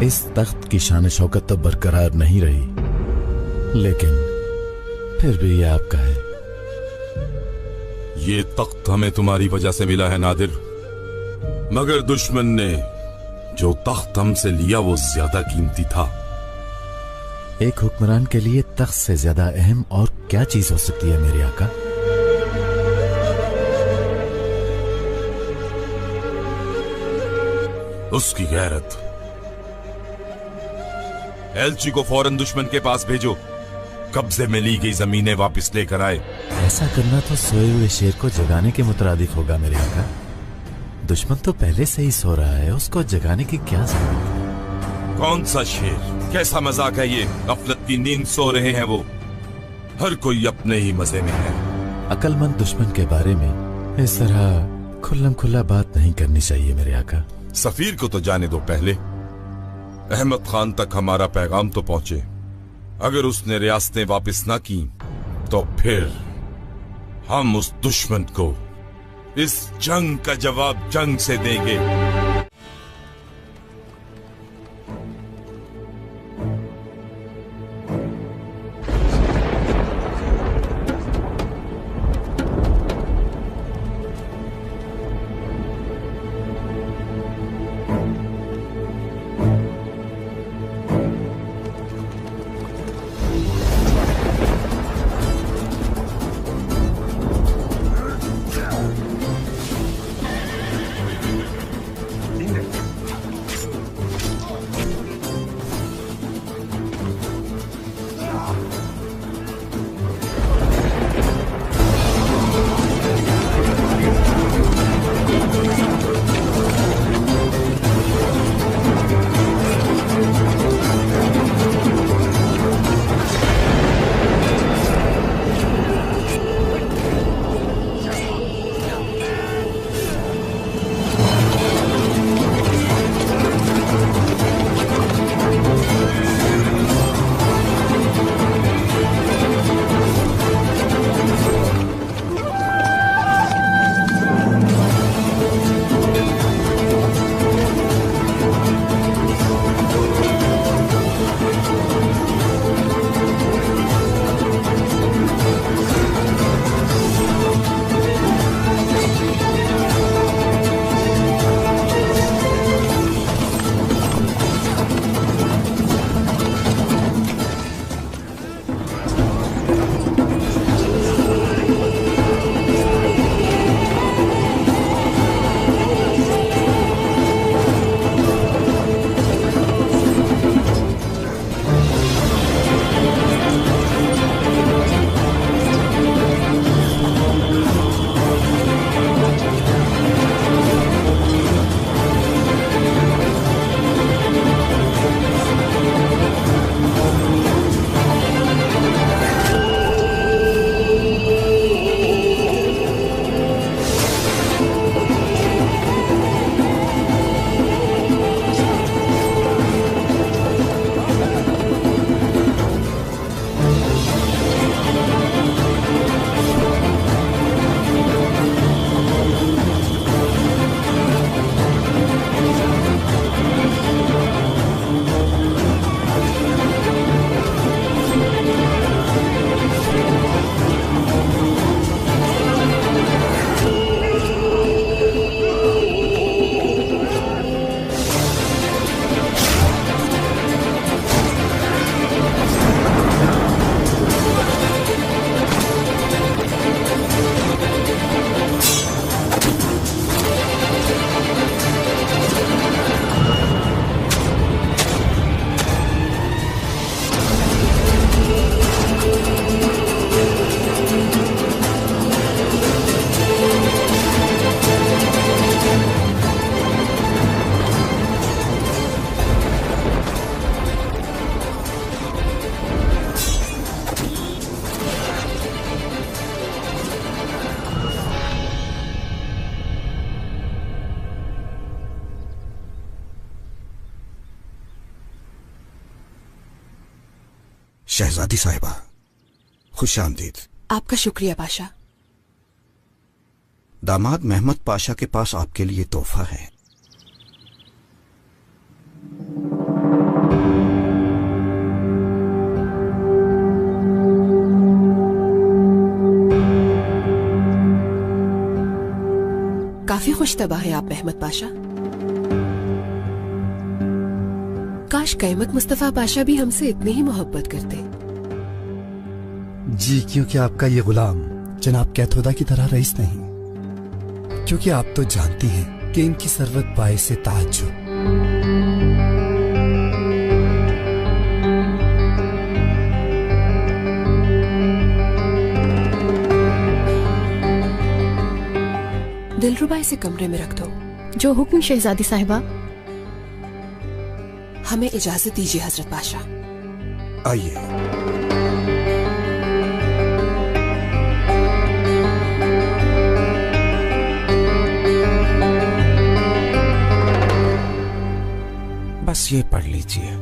इस तख्त की शान शौकत तो बरकरार नहीं रही, लेकिन फिर भी ये आपका है। ये तख्त हमें तुम्हारी वजह से मिला है नादिर, मगर दुश्मन ने जो तख्त हमसे लिया वो ज्यादा कीमती था। एक हुक्मरान के लिए तख्त से ज्यादा अहम और क्या चीज हो सकती है मेरे आका? उसकी गैरत। एलची को फौरन दुश्मन के पास भेजो, कब्जे में ली गई जमीनें वापस लेकर आए। ऐसा करना तो सोए हुए शेर को जगाने के मुतरादिफ होगा मेरे आका। दुश्मन तो पहले से ही सो रहा है, उसको जगाने की क्या जरूरत है? कौन सा शेर? कैसा मजाक है ये? गफलत की नींद सो रहे हैं वो। हर कोई अपने ही मजे में है। अक्लमंद दुश्मन के बारे में इस तरह खुल्लम खुल्ला बात नहीं करनी चाहिए मेरे आका। सफीर को तो जाने दो पहले। अहमद खान तक हमारा पैगाम तो पहुंचे। अगर उसने रियासतें वापस ना की तो फिर हम उस दुश्मन को इस जंग का जवाब जंग से देंगे। शहजादी साहिबा, खुश आमदीद। आपका शुक्रिया पाशा। दामाद महमद पाशा के पास आपके लिए तोहफा है। काफी खुशतबा है आप महमद पाशा। काश कैमत मुस्तफा पाशा भी हमसे इतनी ही मोहब्बत करते। जी, क्योंकि आपका ये गुलाम जनाब कैथोदा की तरह रईस नहीं, क्योंकि आप तो जानती हैं कि इनकी सरवत बाइसे ताज्जुब। दिलरुबा इसे कमरे में रख दो। जो हुक्म शहजादी साहिबा। हमें इजाजत दीजिए हजरत पाशा। आइए। बस ये पढ़ लीजिए।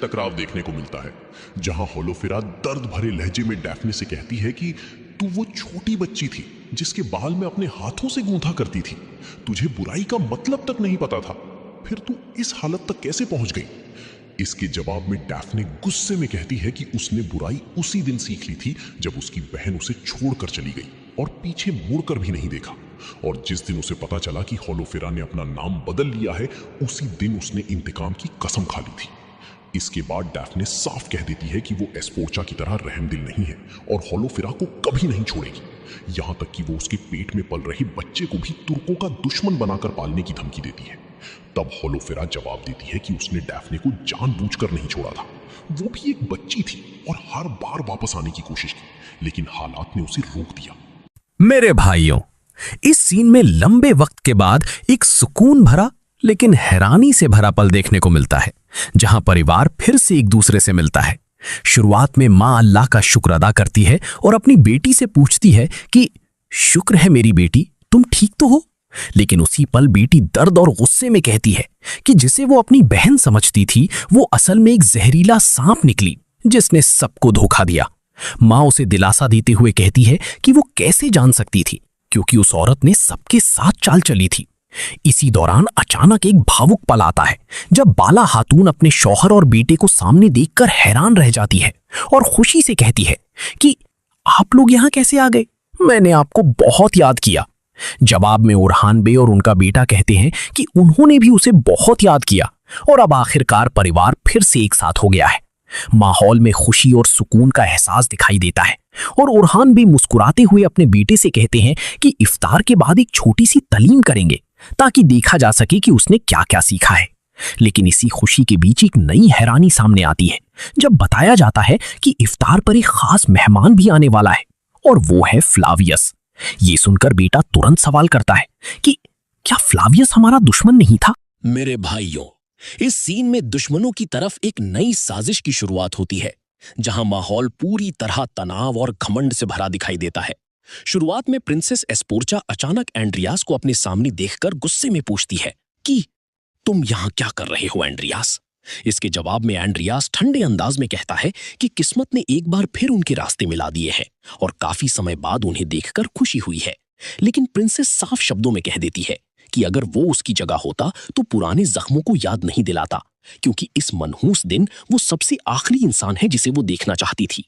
टकराव देखने को मिलता है, जहां होलोफिरा दर्द भरे लहजे में डैफ्ने से कहती है कि तू वो छोटी बच्ची थी जिसके बाल में अपने हाथों से गूंथा करती थी। तुझे बुराई का मतलब तक नहीं पता था, फिर तू इस हालत तक कैसे पहुंच गई? इसके जवाब में डैफ्ने गुस्से में कहती है कि उसने बुराई उसी दिन सीख ली थी जब उसकी बहन उसे छोड़कर चली गई और पीछे मुड़कर भी नहीं देखा। और जिस दिन उसे पता चला कि होलोफेरा ने अपना नाम बदल लिया है, उसी दिन उसने इंतकाम की कसम खा ली थी। इसके बाद डैफ्ने साफ कह देती है कि वो एस्पोर्चा की तरह रहमदिल नहीं है और होलोफेरा को कभी नहीं छोड़ेगी, यहां तक कि वो उसके पेट में पल रहे बच्चे को भी तुर्कों का दुश्मन बनाकर पालने की धमकी देती है। तब होलोफेरा जवाब देती है कि उसने डैफ्ने को जानबूझकर नहीं छोड़ा था, वो भी एक बच्ची थी और हर बार वापस आने की कोशिश की, लेकिन हालात ने उसे रोक दिया। मेरे भाइयों, इस सीन में लंबे वक्त के बाद एक सुकून भरा लेकिन हैरानी से भरा पल देखने को मिलता है, जहां परिवार फिर से एक दूसरे से मिलता है। शुरुआत में मां अल्लाह का शुक्र अदा करती है और अपनी बेटी से पूछती है कि शुक्र है मेरी बेटी, तुम ठीक तो हो। लेकिन उसी पल बेटी दर्द और गुस्से में कहती है कि जिसे वो अपनी बहन समझती थी, वो असल में एक जहरीला सांप निकली जिसने सबको धोखा दिया। मां उसे दिलासा देते हुए कहती है कि वो कैसे जान सकती थी, क्योंकि उस औरत ने सबके साथ चाल चली थी। इसी दौरान अचानक एक भावुक पल आता है जब बाला खातून अपने शौहर और बेटे को सामने देखकर हैरान रह जाती है और खुशी से कहती है कि आप लोग यहां कैसे आ गए, मैंने आपको बहुत याद किया। जवाब में उरहान बे और उनका बेटा कहते हैं कि उन्होंने भी उसे बहुत याद किया और अब आखिरकार परिवार फिर से एक साथ हो गया है। माहौल में खुशी और सुकून का एहसास दिखाई देता है और उरहान भी मुस्कुराते हुए अपने बेटे से कहते हैं कि इफ्तार के बाद एक छोटी सी तालीम करेंगे ताकि देखा जा सके कि उसने क्या क्या सीखा है। लेकिन इसी खुशी के बीच एक नई हैरानी सामने आती है जब बताया जाता है कि इफ्तार पर एक खास मेहमान भी आने वाला है और वो है फ्लावियस। ये सुनकर बेटा तुरंत सवाल करता है कि क्या फ्लावियस हमारा दुश्मन नहीं था। मेरे भाइयों, इस सीन में दुश्मनों की तरफ एक नई साजिश की शुरुआत होती है, जहां माहौल पूरी तरह तनाव और घमंड से भरा दिखाई देता है। शुरुआत में प्रिंसेस एस्पोर्चा अचानक एंड्रियास को अपने सामने देखकर गुस्से में पूछती है कि तुम यहां क्या कर रहे हो एंड्रियास। इसके जवाब में एंड्रियास ठंडे अंदाज में कहता है कि किस्मत ने एक बार फिर उनके रास्ते मिला दिए हैं और काफी समय बाद उन्हें देखकर खुशी हुई है। लेकिन प्रिंसेस साफ शब्दों में कह देती है कि अगर वो उसकी जगह होता तो पुराने जख्मों को याद नहीं दिलाता, क्योंकि इस मनहूस दिन वो सबसे आखिरी इंसान है जिसे वो देखना चाहती थी।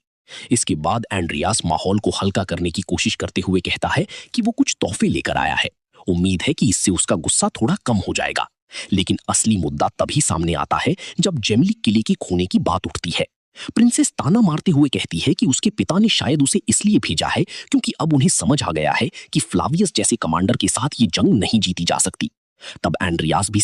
इसके बाद एंड्रियास माहौल को हल्का करने की कोशिश करते हुए कहता है कि वो कुछ तोहफे लेकर आया है, उम्मीद है कि इससे उसका गुस्सा थोड़ा कम हो जाएगा। लेकिन असली मुद्दा तभी सामने आता है जब जेमली किले के खोने की बात उठती है। प्रिंसेस ताना मारते हुए कहती है कि उसके पिता ने शायद उसे इसलिए भेजा है क्योंकि अब उन्हें समझ आ गया है कि फ्लावियस जैसे कमांडर के साथ ये जंग नहीं जीती जा सकती। तब एंड्रियास भी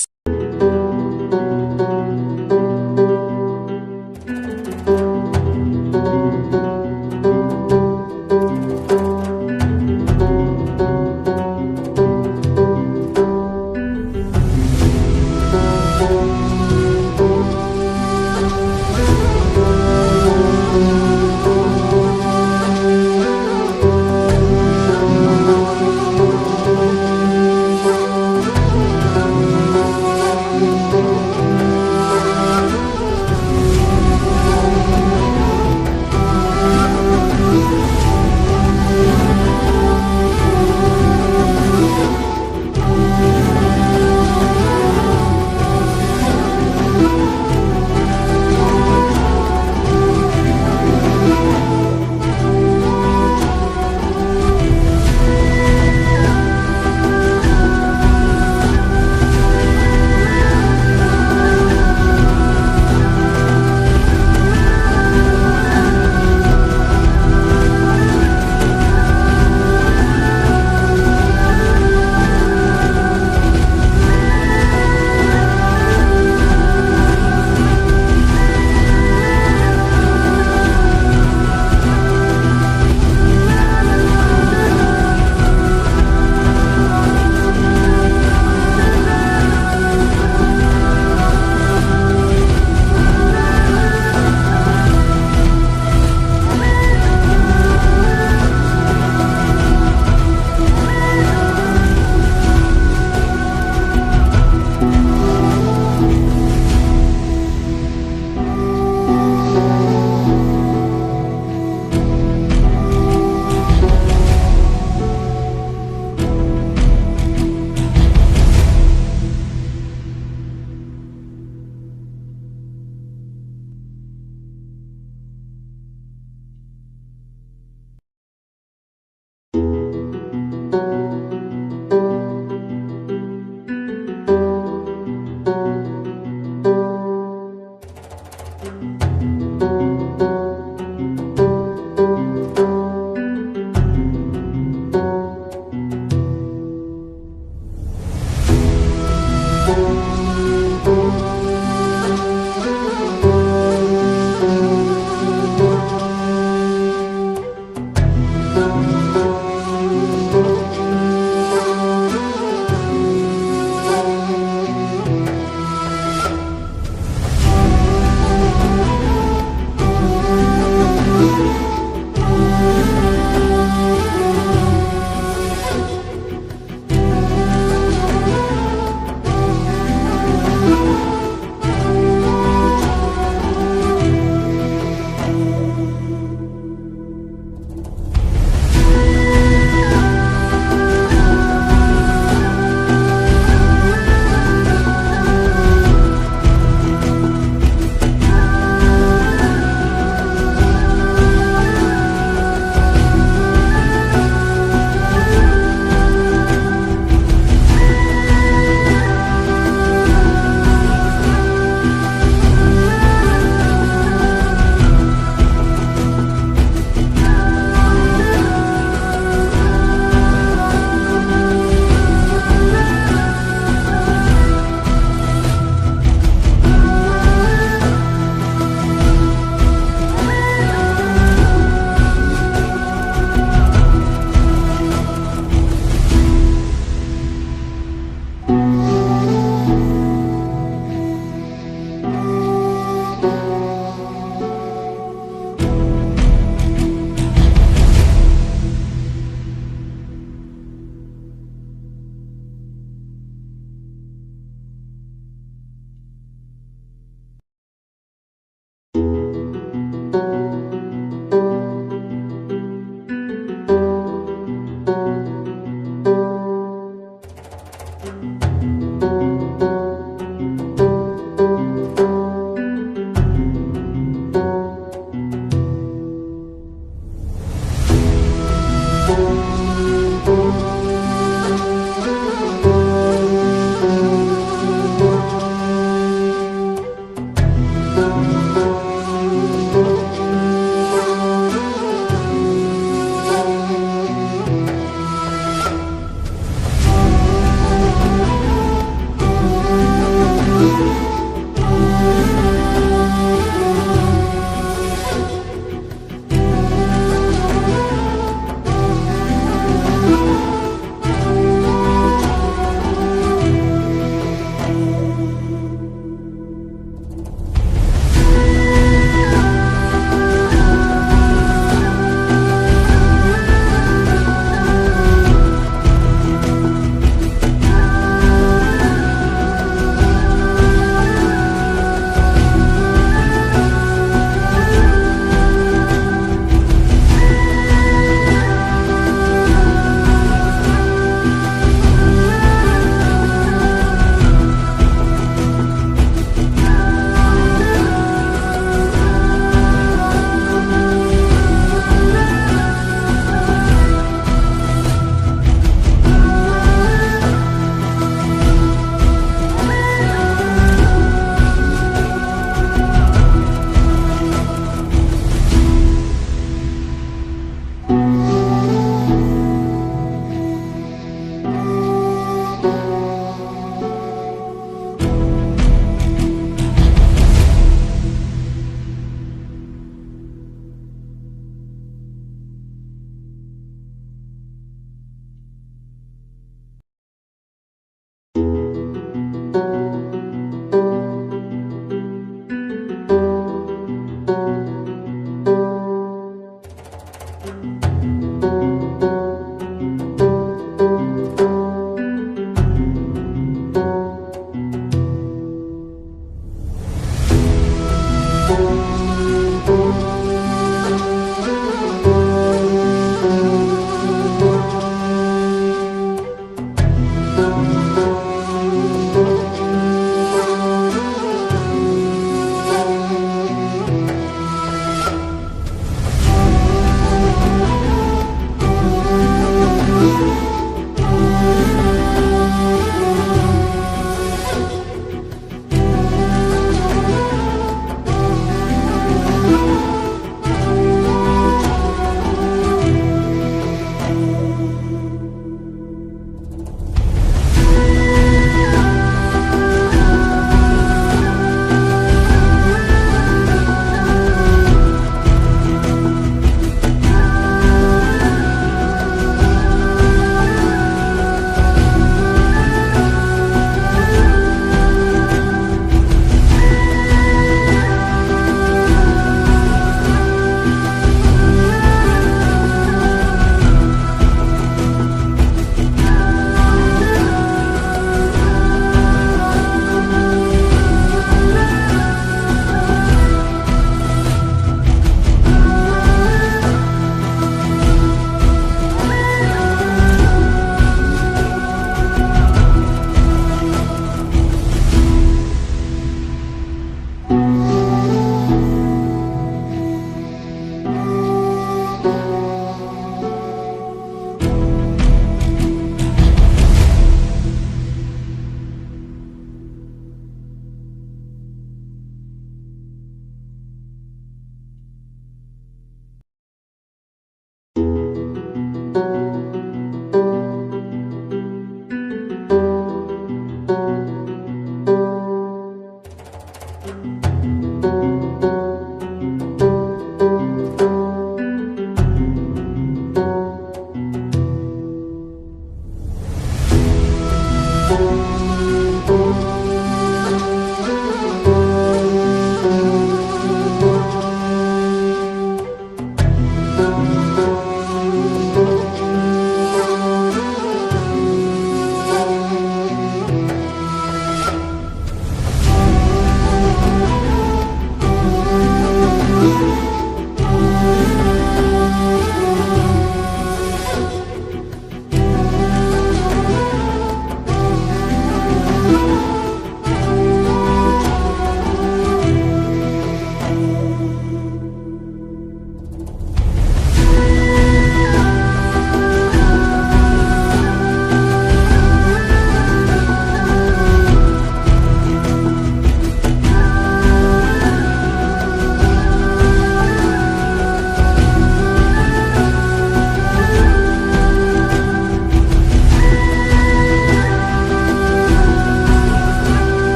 है।